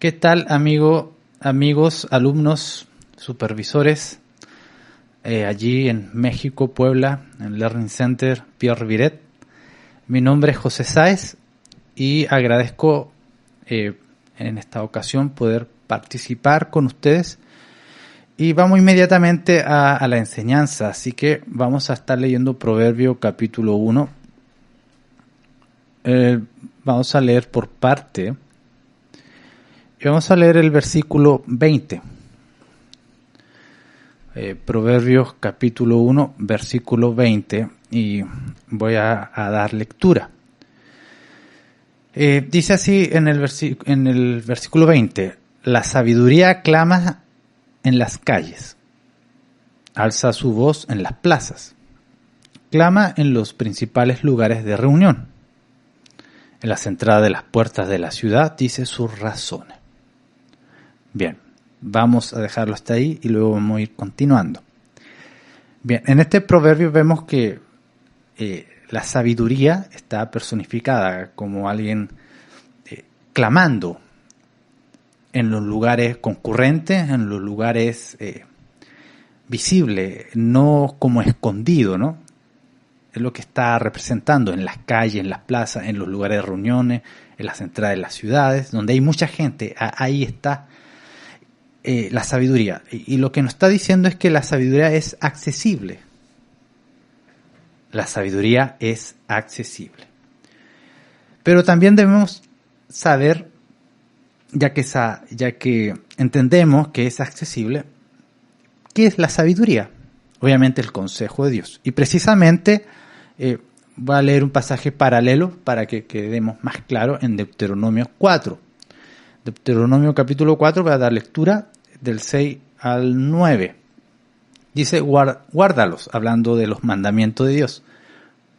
¿Qué tal, amigos, alumnos, supervisores, allí en México, Puebla, en Learning Center Pierre Viret? Mi nombre es José Sáez y agradezco en esta ocasión poder participar con ustedes. Y vamos inmediatamente a la enseñanza, así que vamos a estar leyendo Proverbio capítulo 1. Vamos a leer por parte. Y vamos a leer el versículo 20. Proverbios capítulo 1, versículo 20. Y voy a dar lectura. Dice así en el versículo 20. La sabiduría clama en las calles. Alza su voz en las plazas. Clama en los principales lugares de reunión. En las entradas de las puertas de la ciudad dice sus razones. Bien, vamos a dejarlo hasta ahí y luego vamos a ir continuando. Bien, en este proverbio vemos que la sabiduría está personificada como alguien clamando en los lugares concurrentes, en los lugares visibles, no como escondido, ¿no? Es lo que está representando en las calles, en las plazas, en los lugares de reuniones, en las entradas de las ciudades, donde hay mucha gente. Ahí está la sabiduría. Y lo que nos está diciendo es que la sabiduría es accesible. La sabiduría es accesible. Pero también debemos saber, ya que entendemos que es accesible, ¿qué es la sabiduría? Obviamente el consejo de Dios. Y precisamente voy a leer un pasaje paralelo para que quedemos más claro en Deuteronomio 4. Deuteronomio capítulo 4, voy a dar lectura del 6 al 9. Dice, guárdalos, hablando de los mandamientos de Dios,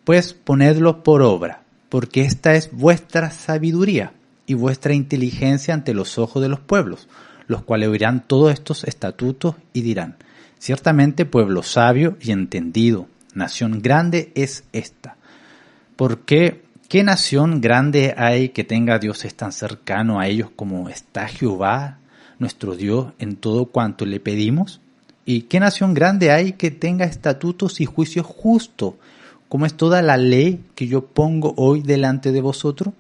pues ponedlos por obra, porque esta es vuestra sabiduría y vuestra inteligencia ante los ojos de los pueblos, los cuales oirán todos estos estatutos y dirán, ciertamente pueblo sabio y entendido, nación grande es esta. Porque ¿qué nación grande hay que tenga a Dioses tan cercano a ellos como está Jehová, nuestro Dios, en todo cuanto le pedimos? ¿Y qué nación grande hay que tenga estatutos y juicios justos, como es toda la ley que yo pongo hoy delante de vosotros?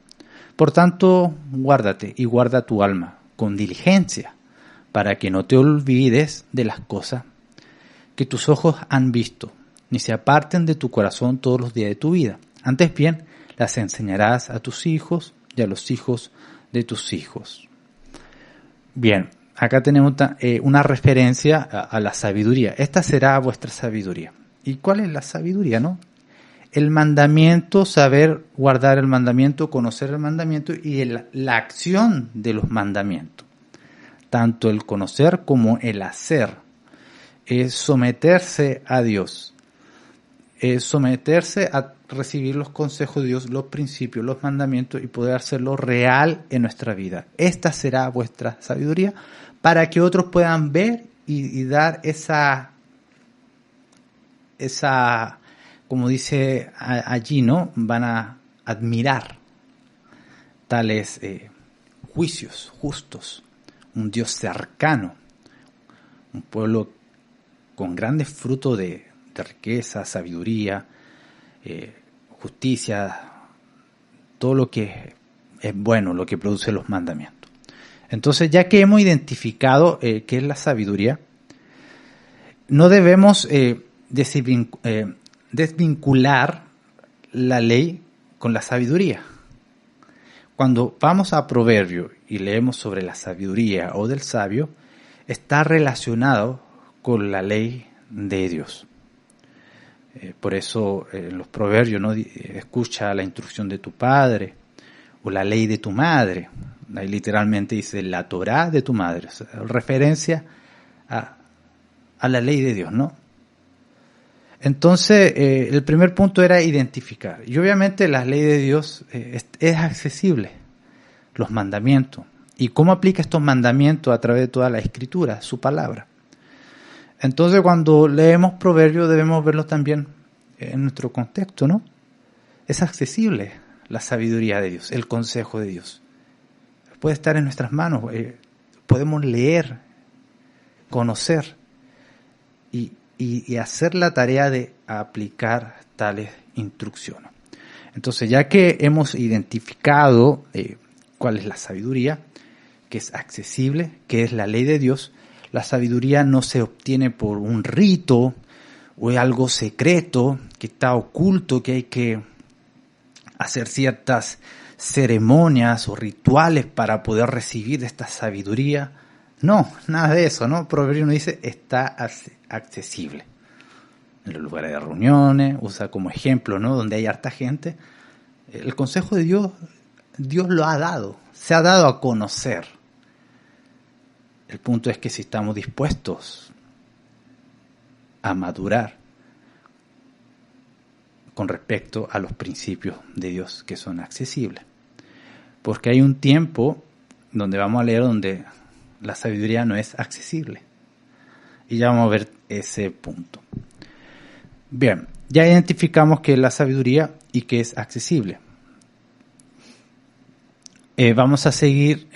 Por tanto, guárdate y guarda tu alma con diligencia, para que no te olvides de las cosas que tus ojos han visto, ni se aparten de tu corazón todos los días de tu vida. Antes bien, las enseñarás a tus hijos y a los hijos de tus hijos. Bien, acá tenemos una referencia a la sabiduría. Esta será vuestra sabiduría. ¿Y cuál es la sabiduría, no? El mandamiento, saber guardar el mandamiento, conocer el mandamiento y la acción de los mandamientos. Tanto el conocer como el hacer. Es someterse a Dios. Es someterse a recibir los consejos de Dios, los principios, los mandamientos y poder hacerlo real en nuestra vida. Esta será vuestra sabiduría para que otros puedan ver y dar esa, como dice allí, ¿no? Van a admirar tales juicios justos, un Dios cercano, un pueblo con grandes frutos de riqueza, sabiduría, justicia, todo lo que es bueno, lo que produce los mandamientos. Entonces, ya que hemos identificado qué es la sabiduría, no debemos desvincular la ley con la sabiduría. Cuando vamos a Proverbio y leemos sobre la sabiduría o del sabio, está relacionado con la ley de Dios. Por eso en los proverbios, ¿no? Escucha la instrucción de tu padre o la ley de tu madre. Ahí literalmente dice la Torá de tu madre, o sea, referencia a la ley de Dios, ¿no? Entonces, el primer punto era identificar. Y obviamente la ley de Dios es accesible, los mandamientos. ¿Y cómo aplica estos mandamientos a través de toda la Escritura, su palabra? Entonces, cuando leemos Proverbios debemos verlo también en nuestro contexto, ¿no? Es accesible la sabiduría de Dios, el consejo de Dios. puede estar en nuestras manos. Podemos leer, conocer y hacer la tarea de aplicar tales instrucciones. Entonces, ya que hemos identificado cuál es la sabiduría, que es accesible, que es la ley de Dios, la sabiduría no se obtiene por un rito o es algo secreto que está oculto, que hay que hacer ciertas ceremonias o rituales para poder recibir esta sabiduría. No, nada de eso, ¿no? Proverbio nos dice, está accesible. En los lugares de reuniones, usa como ejemplo, ¿no? Donde hay harta gente. El consejo de Dios, Dios lo ha dado, se ha dado a conocer. El punto es que si estamos dispuestos a madurar con respecto a los principios de Dios que son accesibles. Porque hay un tiempo donde vamos a leer donde la sabiduría no es accesible. Y ya vamos a ver ese punto. Bien, ya identificamos qué es la sabiduría y qué es accesible. Vamos a seguir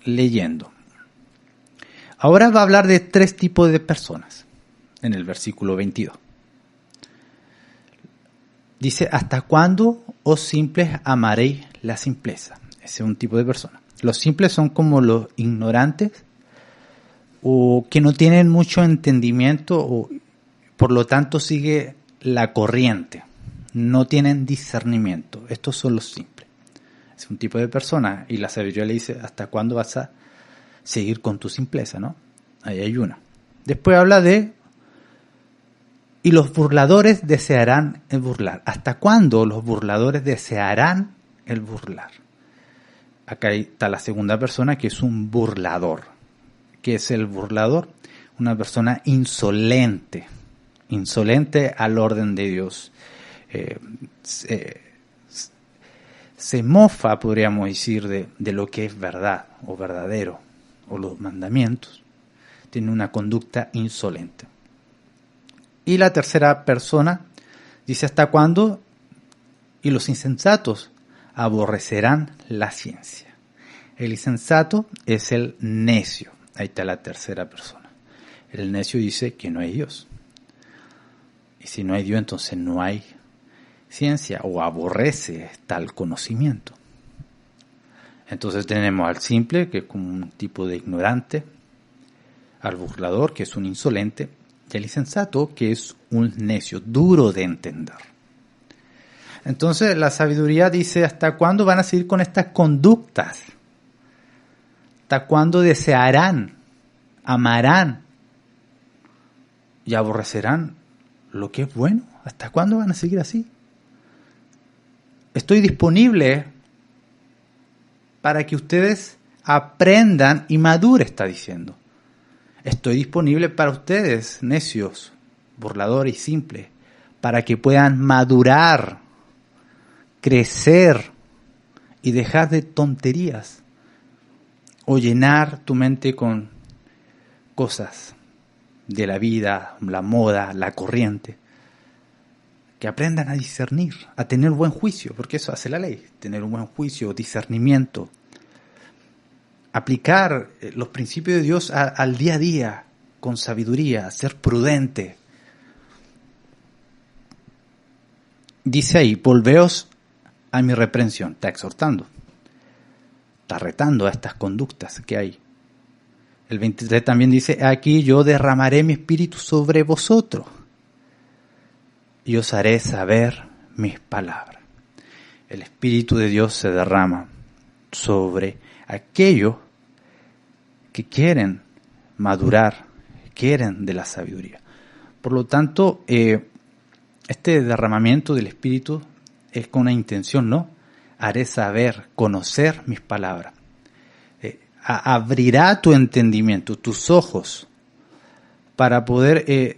leyendo. Ahora va a hablar de 3 tipos de personas en el versículo 22. Dice, ¿hasta cuándo, oh simples, amaréis la simpleza? Ese es un tipo de persona. Los simples son como los ignorantes o que no tienen mucho entendimiento o por lo tanto sigue la corriente. No tienen discernimiento. Estos son los simples. Es un tipo de persona y la sabiduría le dice, ¿hasta cuándo vas a seguir con tu simpleza? ¿No? Ahí hay una. Después habla de y los burladores desearán el burlar. ¿Hasta cuándo los burladores desearán el burlar? Acá está la segunda persona que es un burlador. ¿Qué es el burlador? Una persona insolente. Insolente al orden de Dios. Se mofa, podríamos decir, de lo que es verdad o verdadero o los mandamientos. Tiene una conducta insolente. Y la tercera persona dice, ¿hasta cuándo? Y los insensatos aborrecerán la ciencia. El insensato es el necio. Ahí está la tercera persona. El necio dice que no hay Dios. Y si no hay Dios, entonces no hay ciencia o aborrece tal conocimiento. Entonces tenemos al simple, que es como un tipo de ignorante, al burlador, que es un insolente, y el insensato, que es un necio, duro de entender. Entonces la sabiduría dice, ¿hasta cuándo van a seguir con estas conductas? ¿Hasta cuándo desearán, amarán y aborrecerán lo que es bueno? ¿Hasta cuándo van a seguir así? Estoy disponible para que ustedes aprendan y maduren, está diciendo. Estoy disponible para ustedes, necios, burladores y simples, para que puedan madurar, crecer y dejar de tonterías o llenar tu mente con cosas de la vida, la moda, la corriente. Que aprendan a discernir, a tener buen juicio, porque eso hace la ley, tener un buen juicio, discernimiento. Aplicar los principios de Dios al día a día, con sabiduría, ser prudente. Dice ahí, volveos a mi reprensión, está exhortando, está retando a estas conductas que hay. El 23 también dice, aquí yo derramaré mi espíritu sobre vosotros y os haré saber mis palabras. El espíritu de Dios se derrama sobre aquellos que quieren madurar, quieren de la sabiduría. Por lo tanto, este derramamiento del espíritu es con una intención, ¿no? Haré saber, conocer mis palabras. Abrirá tu entendimiento, tus ojos, para poder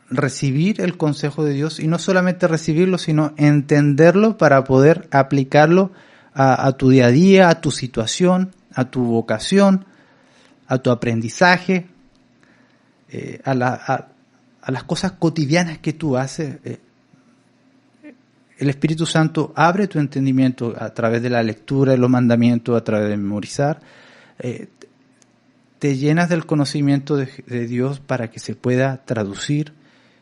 recibir el consejo de Dios y no solamente recibirlo, sino entenderlo para poder aplicarlo a tu día a día, a tu situación, a tu vocación, a tu aprendizaje, a las cosas cotidianas que tú haces. el Espíritu Santo abre tu entendimiento a través de la lectura de los mandamientos, a través de memorizar. Te llenas del conocimiento de Dios para que se pueda traducir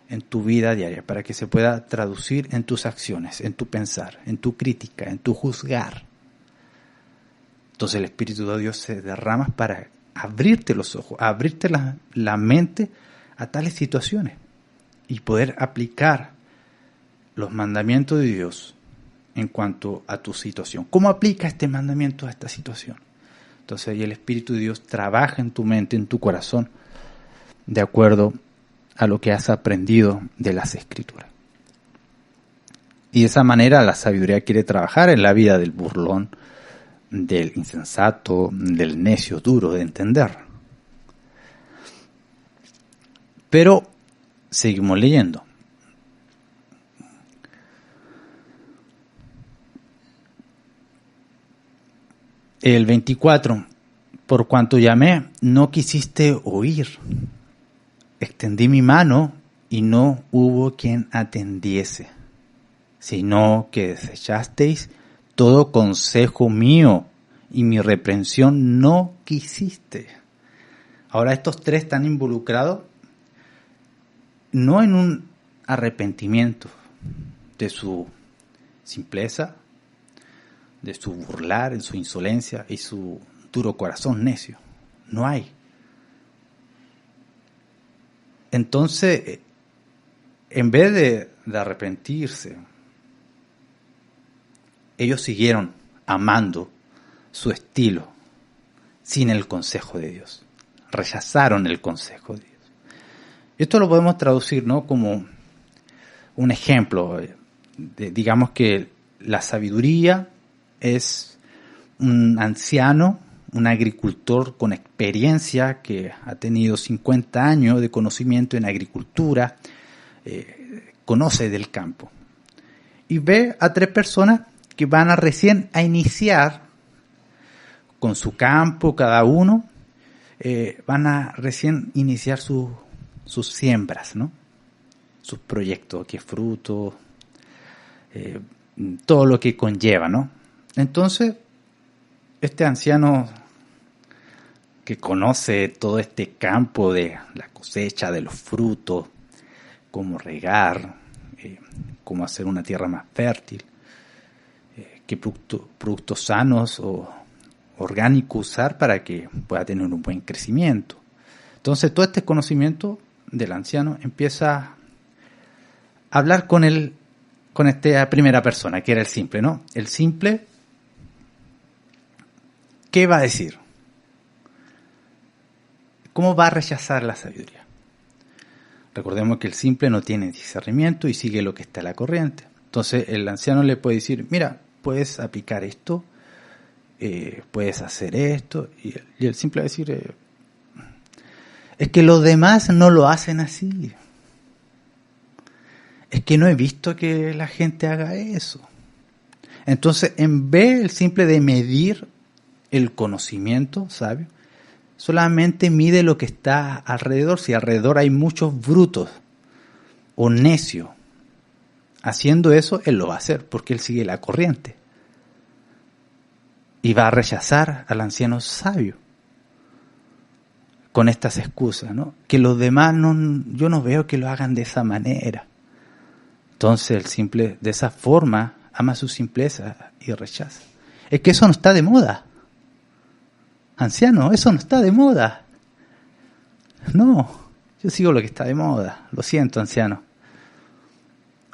en tu vida diaria, para que se pueda traducir en tus acciones, en tu pensar, en tu crítica, en tu juzgar. Entonces el Espíritu de Dios se derrama para abrirte los ojos, abrirte la mente a tales situaciones y poder aplicar los mandamientos de Dios en cuanto a tu situación. ¿Cómo aplica este mandamiento a esta situación? Entonces ahí el Espíritu de Dios trabaja en tu mente, en tu corazón, de acuerdo a lo que has aprendido de las Escrituras. Y de esa manera la sabiduría quiere trabajar en la vida del burlón, del insensato, del necio duro de entender. Pero seguimos leyendo. El 24, por cuanto llamé, no quisiste oír. Extendí mi mano y no hubo quien atendiese, sino que desechasteis todo consejo mío y mi reprensión no quisiste. Ahora estos tres están involucrados no en un arrepentimiento de su simpleza, de su burlar, en su insolencia y su duro corazón necio. No hay. Entonces, en vez de arrepentirse, ellos siguieron amando su estilo sin el consejo de Dios. Rechazaron el consejo de Dios. Esto lo podemos traducir, ¿no?, como un ejemplo. Digamos que la sabiduría es un anciano, un agricultor con experiencia que ha tenido 50 años de conocimiento en agricultura, conoce del campo. Y ve a tres personas que van a recién a iniciar con su campo, cada uno, van a recién iniciar sus siembras, ¿no? Sus proyectos, qué fruto, todo lo que conlleva, ¿no? Entonces, este anciano que conoce todo este campo de la cosecha, de los frutos, cómo regar, cómo hacer una tierra más fértil, qué productos sanos o orgánicos usar para que pueda tener un buen crecimiento. Entonces, todo este conocimiento del anciano empieza a hablar con esta primera persona, que era el simple, ¿no? El simple, ¿qué va a decir? ¿Cómo va a rechazar la sabiduría? Recordemos que el simple no tiene discernimiento y sigue lo que está en la corriente. Entonces el anciano le puede decir, mira, puedes aplicar esto, puedes hacer esto, y el simple va a decir, es que los demás no lo hacen así. Es que no he visto que la gente haga eso. Entonces, en vez el simple de medir el conocimiento sabio, solamente mide lo que está alrededor. Si alrededor hay muchos brutos o necios haciendo eso, él lo va a hacer porque él sigue la corriente. Y va a rechazar al anciano sabio con estas excusas, ¿no? Que los demás yo no veo que lo hagan de esa manera. Entonces el simple de esa forma ama su simpleza y rechaza. Es que eso no está de moda. Anciano, eso no está de moda. No, yo sigo lo que está de moda. Lo siento, anciano.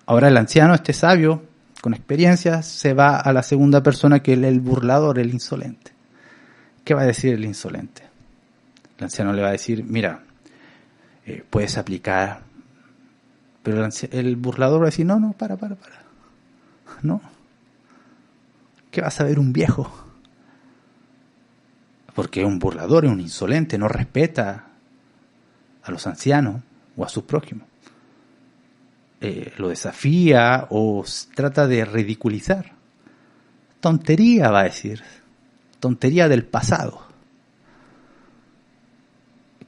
Ahora el anciano, este sabio, con experiencia, se va a la segunda persona, que es el burlador, el insolente. ¿Qué va a decir el insolente? El anciano le va a decir, mira, puedes aplicar. Pero el burlador va a decir, no, para. No. ¿Qué va a saber un viejo? Porque es un burlador, es un insolente, no respeta a los ancianos o a sus prójimos. Lo desafía o trata de ridiculizar. Tontería, va a decir. Tontería del pasado.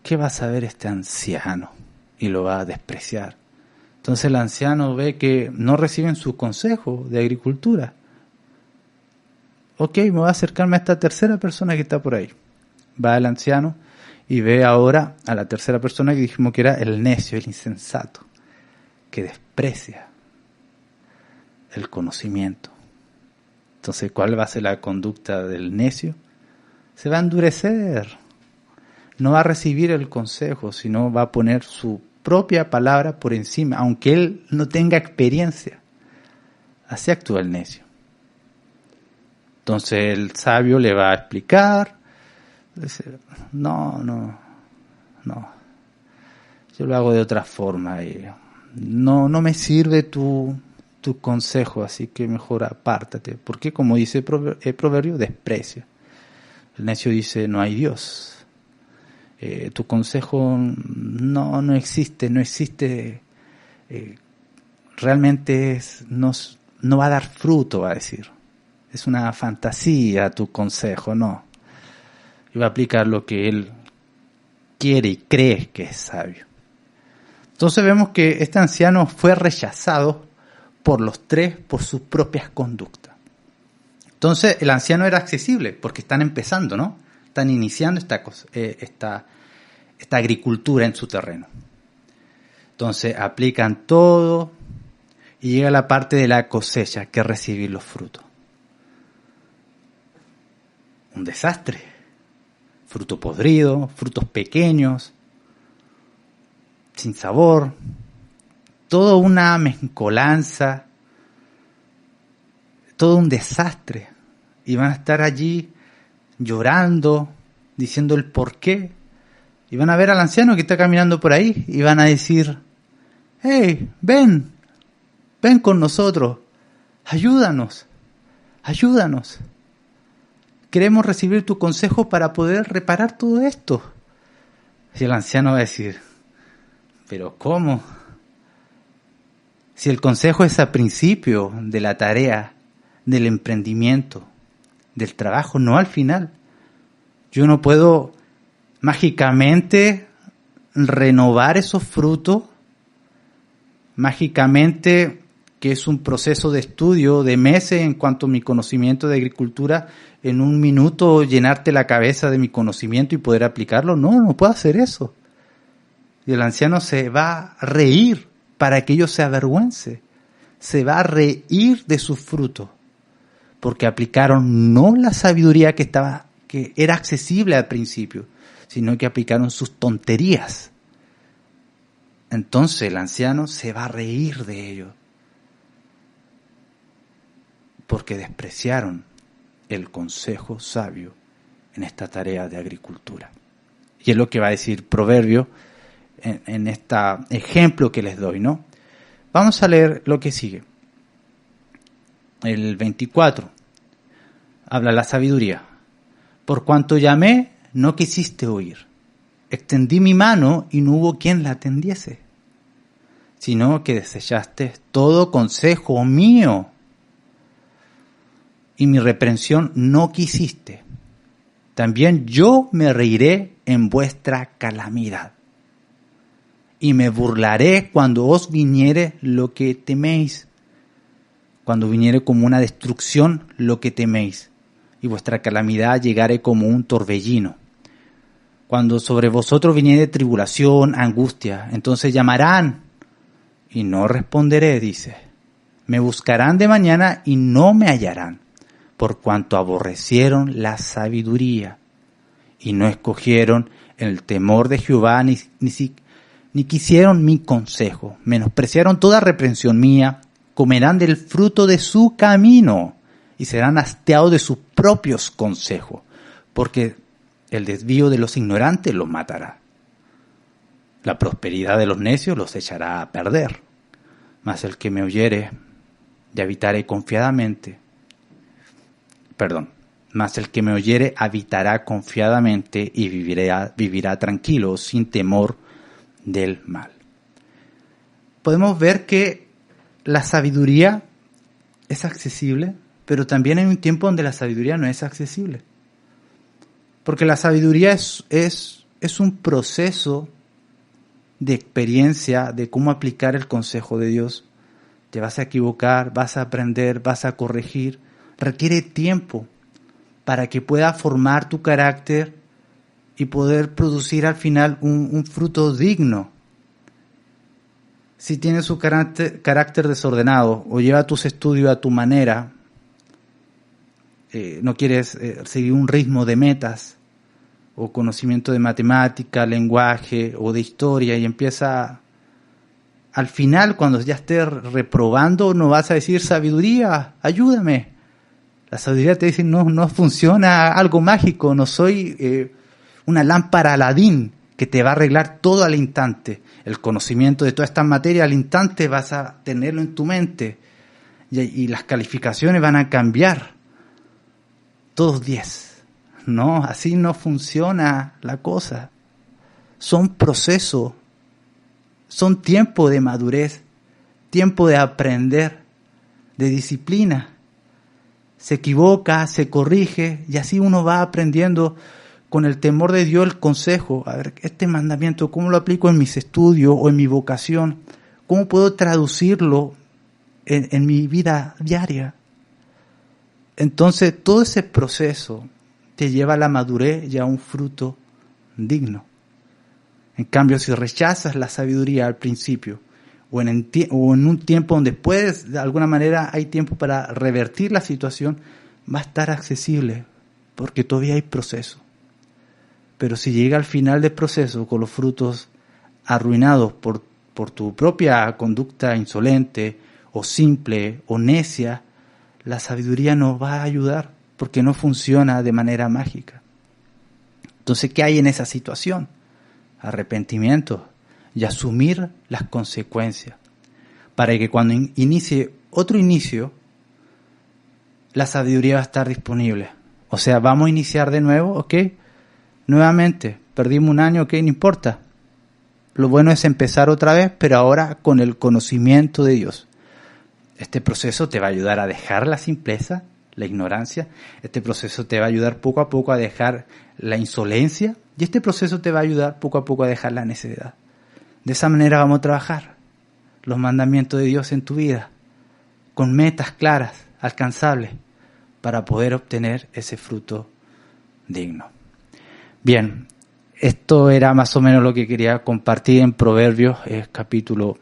¿Qué va a saber este anciano? Y lo va a despreciar. Entonces el anciano ve que no reciben su consejo de agricultura. Ok, me voy a acercarme a esta tercera persona que está por ahí. Va el anciano y ve ahora a la tercera persona que dijimos que era el necio, el insensato, que desprecia el conocimiento. Entonces, ¿cuál va a ser la conducta del necio? Se va a endurecer. No va a recibir el consejo, sino va a poner su propia palabra por encima, aunque él no tenga experiencia. Así actúa el necio. Entonces el sabio le va a explicar, dice, no, yo lo hago de otra forma y no me sirve tu consejo, así que mejor apártate, porque como dice el proverbio, desprecia. El necio dice, no hay Dios, tu consejo no existe, realmente no va a dar fruto, va a decir. Es una fantasía tu consejo, no. Y va a aplicar lo que él quiere y cree que es sabio. Entonces vemos que este anciano fue rechazado por los tres por sus propias conductas. Entonces el anciano era accesible porque están empezando, ¿no? Están iniciando esta agricultura en su terreno. Entonces aplican todo y llega la parte de la cosecha, que es recibir los frutos. Un desastre, fruto podrido, frutos pequeños, sin sabor, toda una mezcolanza, todo un desastre, y van a estar allí llorando, diciendo el porqué, y van a ver al anciano que está caminando por ahí, y van a decir, hey, ven con nosotros, ayúdanos. Queremos recibir tu consejo para poder reparar todo esto. Y el anciano va a decir, ¿pero cómo? Si el consejo es al principio de la tarea, del emprendimiento, del trabajo, no al final. Yo no puedo mágicamente renovar esos frutos, mágicamente, que es un proceso de estudio de meses en cuanto a mi conocimiento de agricultura, en un minuto llenarte la cabeza de mi conocimiento y poder aplicarlo. No puedo hacer eso. Y el anciano se va a reír para que ellos se avergüence. Se va a reír de sus frutos. Porque aplicaron no la sabiduría que era accesible al principio, sino que aplicaron sus tonterías. Entonces el anciano se va a reír de ellos. Porque despreciaron el consejo sabio en esta tarea de agricultura. Y es lo que va a decir Proverbio en este ejemplo que les doy, ¿no? Vamos a leer lo que sigue. El 24. Habla la sabiduría. Por cuanto llamé, no quisiste oír. Extendí mi mano y no hubo quien la atendiese. Sino que desechaste todo consejo mío. Y mi reprensión no quisiste. También yo me reiré en vuestra calamidad. Y me burlaré cuando os viniere lo que teméis. Cuando viniere como una destrucción lo que teméis. Y vuestra calamidad llegare como un torbellino. Cuando sobre vosotros viniere tribulación, angustia, entonces llamarán y no responderé, dice. Me buscarán de mañana y no me hallarán. Por cuanto aborrecieron la sabiduría y no escogieron el temor de Jehová, ni quisieron mi consejo, menospreciaron toda reprensión mía, comerán del fruto de su camino y serán hastiados de sus propios consejos, porque el desvío de los ignorantes los matará. La prosperidad de los necios los echará a perder, mas el que me oyere y habitare confiadamente, mas el que me oyere habitará confiadamente y vivirá tranquilo, sin temor del mal. Podemos ver que la sabiduría es accesible, pero también hay un tiempo donde la sabiduría no es accesible. Porque la sabiduría es un proceso de experiencia de cómo aplicar el consejo de Dios. Te vas a equivocar, vas a aprender, vas a corregir. Requiere tiempo para que puedas formar tu carácter y poder producir al final un fruto digno. Si tienes su carácter desordenado o lleva tus estudios a tu manera, no quieres seguir un ritmo de metas o conocimiento de matemática, lenguaje o de historia y empieza, al final cuando ya estés reprobando no vas a decir sabiduría, ayúdame. La sabiduría te dice no funciona algo mágico, no soy una lámpara Aladín que te va a arreglar todo al instante. El conocimiento de todas estas materias al instante vas a tenerlo en tu mente y las calificaciones van a cambiar. Todos 10. No, así no funciona la cosa. Son procesos, son tiempo de madurez, tiempo de aprender, de disciplina. Se equivoca, se corrige y así uno va aprendiendo con el temor de Dios el consejo. A ver, este mandamiento, ¿cómo lo aplico en mis estudios o en mi vocación? ¿Cómo puedo traducirlo en mi vida diaria? Entonces, todo ese proceso te lleva a la madurez y a un fruto digno. En cambio, si rechazas la sabiduría al principio, o en un tiempo donde puedes, de alguna manera hay tiempo para revertir la situación, va a estar accesible, porque todavía hay proceso. Pero si llega al final del proceso con los frutos arruinados por tu propia conducta insolente, o simple, o necia, la sabiduría no va a ayudar, porque no funciona de manera mágica. Entonces, ¿qué hay en esa situación? Arrepentimiento y asumir las consecuencias, para que cuando inicie otro inicio, la sabiduría va a estar disponible. O sea, vamos a iniciar de nuevo, ¿ok? Nuevamente, perdimos un año, ¿ok? No importa. Lo bueno es empezar otra vez, pero ahora con el conocimiento de Dios. Este proceso te va a ayudar a dejar la simpleza, la ignorancia. Este proceso te va a ayudar poco a poco a dejar la insolencia. Y este proceso te va a ayudar poco a poco a dejar la necedad. De esa manera vamos a trabajar los mandamientos de Dios en tu vida, con metas claras, alcanzables, para poder obtener ese fruto digno. Bien, esto era más o menos lo que quería compartir en Proverbios, capítulo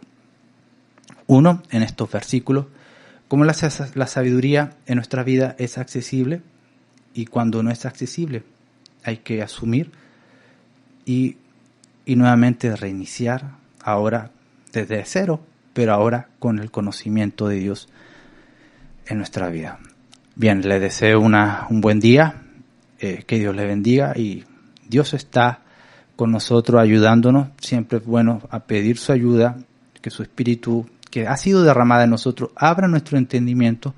1, en estos versículos. Cómo la sabiduría en nuestra vida es accesible, y cuando no es accesible hay que asumir y nuevamente reiniciar, ahora desde cero, pero ahora con el conocimiento de Dios en nuestra vida. Bien, les deseo un buen día, que Dios les bendiga, y Dios está con nosotros ayudándonos. Siempre es bueno a pedir su ayuda, que su Espíritu, que ha sido derramada en nosotros, abra nuestro entendimiento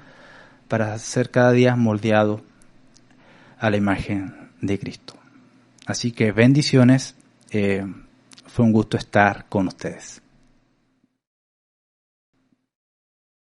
para ser cada día moldeado a la imagen de Cristo. Así que bendiciones, fue un gusto estar con ustedes.